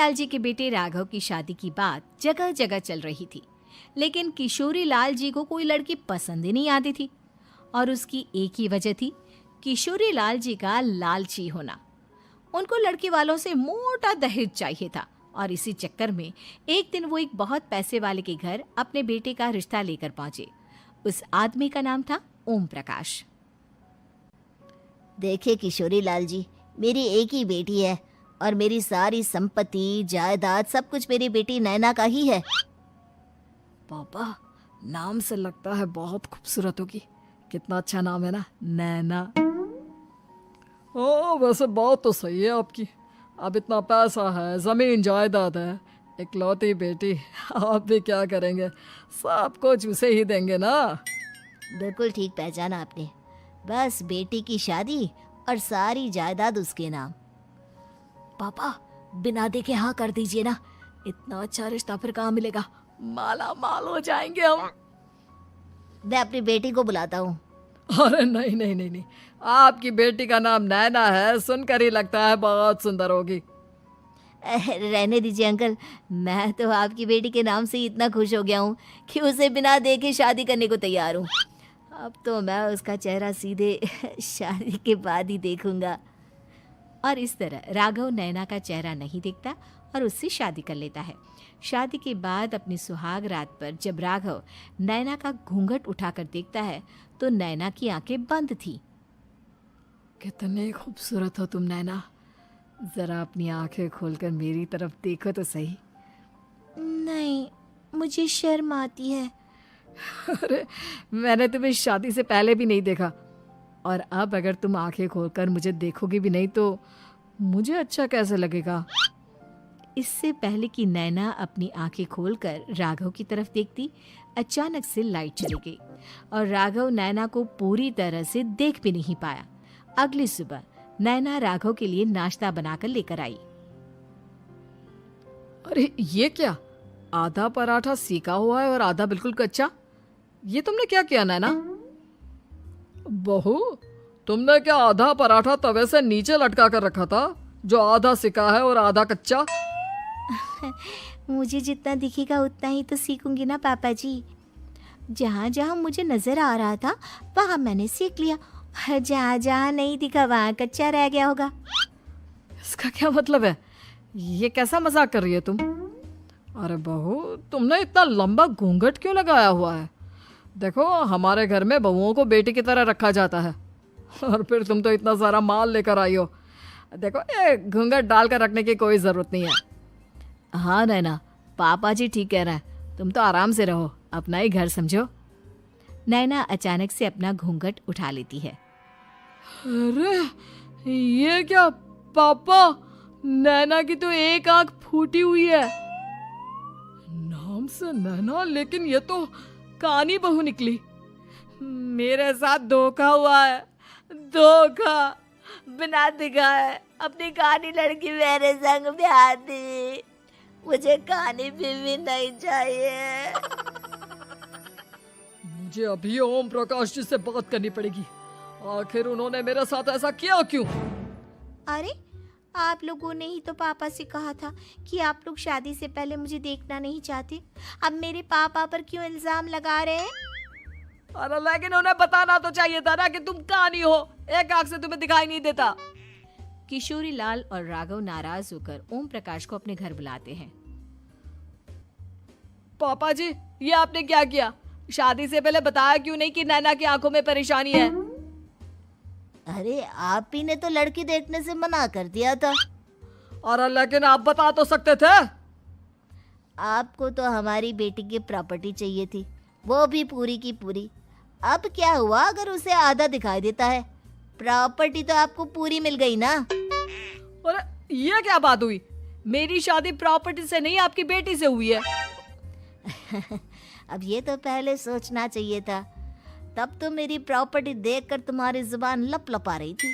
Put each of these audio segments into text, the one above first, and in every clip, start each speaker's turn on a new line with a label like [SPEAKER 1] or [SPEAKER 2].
[SPEAKER 1] लाल जी के बेटे राघव की शादी की बात जगह जगह चल रही थी, लेकिन किशोरी लाल जी को कोई लड़की पसंद ही नहीं आती थी। और उसकी एक ही वजह थी, किशोरी लाल जी का लालची होना। उनको लड़की वालों से मोटा दहेज चाहिए था और इसी चक्कर में एक दिन वो एक बहुत पैसे वाले के घर अपने बेटे का रिश्ता लेकर पहुंचे। उस आदमी का नाम था ओम प्रकाश।
[SPEAKER 2] देखिए किशोरी लाल जी, मेरी एक ही बेटी है और मेरी सारी संपत्ति जायदाद सब कुछ मेरी बेटी नैना का ही है।
[SPEAKER 3] पापा, नाम से लगता है बहुत खूबसूरत होगी। कितना अच्छा नाम है ना, नैना। ओ, वैसे बात तो सही है आपकी। अब इतना पैसा है, जमीन जायदाद है, इकलौती बेटी, आप भी क्या करेंगे? सब कुछ उसे ही देंगे ना।
[SPEAKER 2] बिल्कुल ठीक पहचाना आपने। बस बेटी की शादी और सारी जायदाद उसके नाम।
[SPEAKER 3] पापा, बिना देखे हाँ कर दीजिए ना। इतना अच्छा रिश्ता फिर कहाँ मिलेगा? माला माल हो जाएंगे हम।
[SPEAKER 2] मैं अपनी बेटी को बुलाता हूँ।
[SPEAKER 3] अरे नहीं नहीं नहीं नहीं, आपकी बेटी का नाम नैना है, सुनकर ही लगता है बहुत सुंदर होगी।
[SPEAKER 2] रहने दीजिए अंकल, मैं तो आपकी बेटी के नाम से ही इतना खुश हो गया हूँ कि उसे बिना देखे शादी करने को तैयार हूँ। अब तो मैं उसका चेहरा सीधे शादी के बाद ही देखूंगा।
[SPEAKER 1] और इस तरह राघव नैना का चेहरा नहीं देखता और उससे शादी कर लेता है। शादी के बाद अपनी सुहाग रात पर जब राघव नैना का घूंघट उठाकर देखता है तो नैना की आंखें बंद थी।
[SPEAKER 3] कितनी खूबसूरत हो तुम नैना, जरा अपनी आंखें खोलकर मेरी तरफ देखो तो सही।
[SPEAKER 2] नहीं, मुझे शर्म आती है।
[SPEAKER 3] अरे, मैंने तुम्हें शादी से पहले भी नहीं देखा, और अब अगर तुम आंखें खोलकर मुझे देखोगी भी नहीं तो मुझे अच्छा कैसे लगेगा?
[SPEAKER 1] इससे पहले कि नैना अपनी आंखें खोलकर राघव की तरफ देखती, अचानक से लाइट चली गई और राघव नैना को पूरी तरह से देख भी नहीं पाया। अगली सुबह नैना राघव के लिए नाश्ता बनाकर लेकर आई।
[SPEAKER 3] अरे ये क्या, आधा पराठा सीका हुआ है और आधा बिल्कुल कच्चा। ये तुमने क्या किया नैना? बहू, तुमने क्या आधा पराठा तवे से नीचे लटका कर रखा था, जो आधा सिका है और आधा कच्चा?
[SPEAKER 2] मुझे जितना दिखेगा उतना ही तो सीखूंगी ना पापा जी। जहाँ जहाँ मुझे नजर आ रहा था वहाँ मैंने सीख लिया, जहाँ जहाँ नहीं दिखा वहाँ कच्चा रह गया होगा।
[SPEAKER 3] इसका क्या मतलब है? ये कैसा मजाक कर रही है तुम? अरे बहू, तुमने इतना लंबा घूंघट क्यों लगाया हुआ है? देखो, हमारे घर में बहुओं को बेटी की तरह रखा जाता है, और फिर तुम तो इतना सारा माल लेकर आई हो। देखो, ये घूंघट डालकर रखने की कोई ज़रूरत नहीं है। हाँ नैना, पापा जी ठीक कह रहे हैं, तुम तो आराम से रहो, अपना ही घर समझो।
[SPEAKER 1] नैना अचानक से अपना घूंघट उठा लेती है।
[SPEAKER 3] अरे ये क्या पापा, नैना की तो एक आंख फूटी हुई है। नाम से नैना, लेकिन ये तो कानी बहू निकली। मेरे साथ धोखा हुआ है, धोखा।
[SPEAKER 2] बिना दिखाए अपनी कानी लड़की मेरे संग ब्याह दी। मुझे कानी बीवी नहीं चाहिए।
[SPEAKER 3] मुझे अभी ओम प्रकाश जी से बात करनी पड़ेगी। आखिर उन्होंने मेरे साथ ऐसा किया क्यों?
[SPEAKER 2] अरे, आप लोगों ने ही तो पापा से कहा था कि आप लोग शादी से पहले मुझे देखना नहीं चाहते। अब मेरे पापा पर क्यों इल्जाम लगा रहे हैं?
[SPEAKER 3] अरे लेकिन उन्हें बताना तो चाहिए था ना कि तुम कानी हो, एक आंख से तुम्हें दिखाई नहीं देता।
[SPEAKER 1] किशोरी लाल और राघव नाराज होकर ओम प्रकाश को अपने घर बुलाते हैं।
[SPEAKER 3] पापा जी, ये आपने क्या किया? शादी से पहले बताया क्यों नहीं कि नैना की आंखों में परेशानी है?
[SPEAKER 2] अरे, आप ही ने तो लड़की देखने से मना कर दिया था।
[SPEAKER 3] और लेकिन आप बता तो सकते थे।
[SPEAKER 2] आपको तो हमारी बेटी की प्रॉपर्टी चाहिए थी, वो भी पूरी की पूरी। अब क्या हुआ अगर उसे आधा दिखाई देता है? प्रॉपर्टी तो आपको पूरी मिल गई ना।
[SPEAKER 3] अरे ये क्या बात हुई? मेरी शादी प्रॉपर्टी से नहीं, आपकी बेटी से हुई है।
[SPEAKER 2] अब ये तो पहले सोचना चाहिए था, तब तो मेरी प्रॉपर्टी देखकर तुम्हारी जुबान लप लपा रही थी।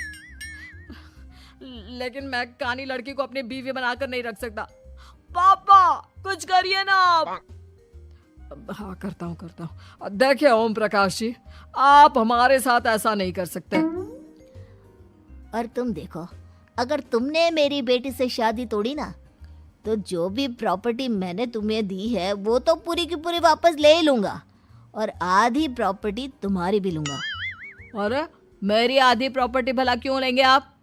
[SPEAKER 3] लेकिन मैं कानी लड़की को अपनी बीवी बनाकर नहीं रख सकता। पापा, कुछ करिए ना आप। हाँ, करता हूँ। देखिए ओम प्रकाश जी, आप हमारे साथ ऐसा नहीं कर सकते।
[SPEAKER 2] और तुम देखो, अगर तुमने मेरी बेटी से शादी तोड़ी ना तो जो भी प्रॉपर्टी मैंने तुम्हें दी है वो तो पूरी की पूरी वापस ले ही लूँगा और आधी प्रॉपर्टी तुम्हारी भी लूँगा।
[SPEAKER 3] अरे मेरी आधी प्रॉपर्टी भला क्यों लेंगे आप?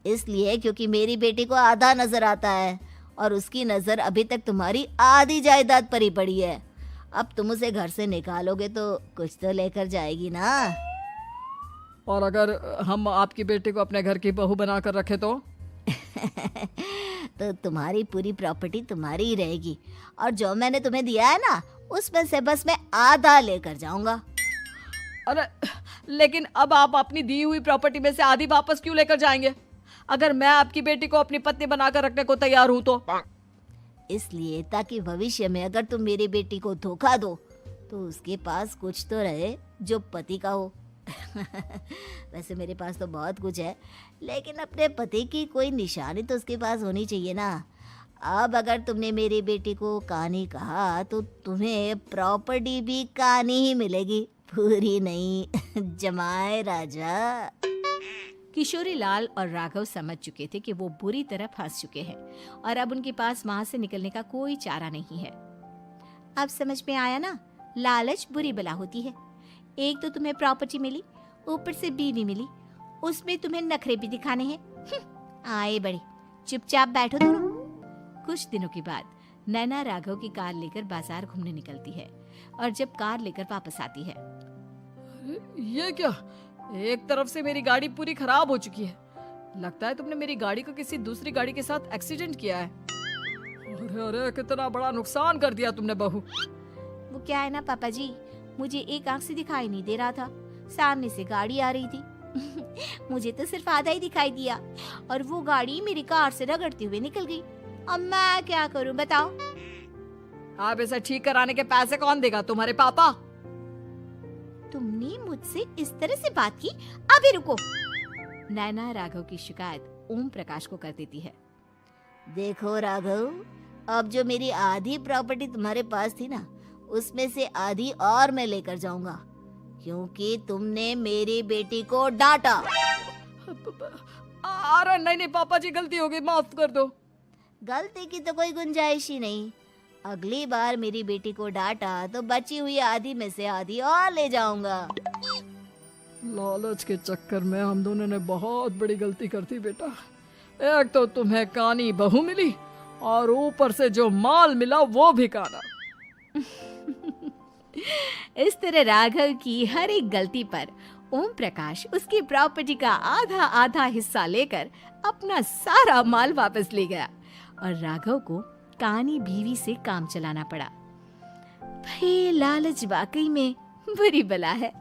[SPEAKER 2] इसलिए क्योंकि मेरी बेटी को आधा नजर आता है और उसकी नजर अभी तक तुम्हारी आधी जायदाद पर ही पड़ी है। अब तुम उसे घर से निकालोगे तो कुछ तो लेकर जाएगी ना।
[SPEAKER 3] और अगर हम आपकी बेटी को अपने घर की बहू बना कर रखे तो?
[SPEAKER 2] तो तुम्हारी पूरी प्रॉपर्टी तुम्हारी ही रहेगी और जो मैंने तुम्हें दिया है ना उसमें से बस मैं आधा लेकर जाऊंगा।
[SPEAKER 3] अरे लेकिन अब आप अपनी दी हुई प्रॉपर्टी में से आधी वापस क्यों लेकर जाएंगे? अगर मैं आपकी बेटी को अपनी पत्नी बनाकर रखने को तैयार हूं तो?
[SPEAKER 2] इसलिए ताकि भविष्य में अगर तुम मेरी बेटी को धोखा दो तो उसके पास कुछ तो रहे जो पति का हो। वैसे मेरे पास तो बहुत कुछ है लेकिन अपने पति की कोई निशानी तो उसके पास होनी चाहिए ना। अब अगर तुमने मेरी बेटी को कानी कहा तो तुम्हें प्रॉपर्टी भी कानी ही मिलेगी, पूरी नहीं। जमाए राजा।
[SPEAKER 1] किशोरी लाल और राघव समझ चुके थे कि वो बुरी तरह फंस चुके हैं और अब उनके पास वहां से निकलने का कोई चारा नहीं है। अब समझ में आया ना, लालच बुरी बला होती है। एक तो तुम्हें प्रॉपर्टी मिली, ऊपर से बीवी मिली, उसमें तुम्हें नखरे भी दिखाने हैं। आए बड़े, चुपचाप बैठो दोनों। कुछ दिनों के बाद नैना राघव की कार लेकर बाजार घूमने निकलती है और जब कार लेकर वापस आती है,
[SPEAKER 3] ये क्या? एक तरफ से मेरी गाड़ी पूरी खराब हो चुकी है। लगता है तुमने मेरी गाड़ी को किसी दूसरी गाड़ी के साथ एक्सीडेंट किया है। अरे अरे कितना बड़ा नुकसान कर दिया तुमने बहू।
[SPEAKER 1] वो क्या है ना पापा जी, मुझे एक आंख से दिखाई नहीं दे रहा था, सामने से गाड़ी आ रही थी। मुझे तो सिर्फ आधा ही दिखाई दिया और वो गाड़ी मेरी कार से रगड़ते हुए निकल गई। अब मैं क्या करूं बताओ?
[SPEAKER 3] आप इसे ठीक कराने के पैसे कौन देगा? तुम्हारे पापा।
[SPEAKER 1] तुमने मुझसे इस तरह से बात की? अभी रुको। नैना राघव की शिकायत ओम प्रकाश को कर देती है।
[SPEAKER 2] देखो राघव, अब जो मेरी आधी प्रॉपर्टी तुम्हारे पास थी ना उसमें से आधी और मैं लेकर जाऊंगा क्योंकि तुमने मेरी बेटी को डांटा।
[SPEAKER 3] अरे नहीं नहीं पापा जी, गलती हो गई, माफ कर दो।
[SPEAKER 2] गलती की तो कोई गुंजाइश ही नहीं। अगली बार मेरी बेटी को डांटा तो बची हुई आधी में से आधी और ले जाऊंगा।
[SPEAKER 3] लालच के चक्कर में हम दोनों ने बहुत बड़ी गलती कर दी बेटा। एक तो तुम्हें कानी बहू मिली और ऊपर से जो माल मिला वो भी काना।
[SPEAKER 1] इस तरह राघव की हर एक गलती पर ओम प्रकाश उसकी प्रॉपर्टी का आधा आधा हिस्सा लेकर अपना सारा माल वापस ले गया और राघव को कानी बीवी से काम चलाना पड़ा। भाई लालच वाकई में बुरी बला है।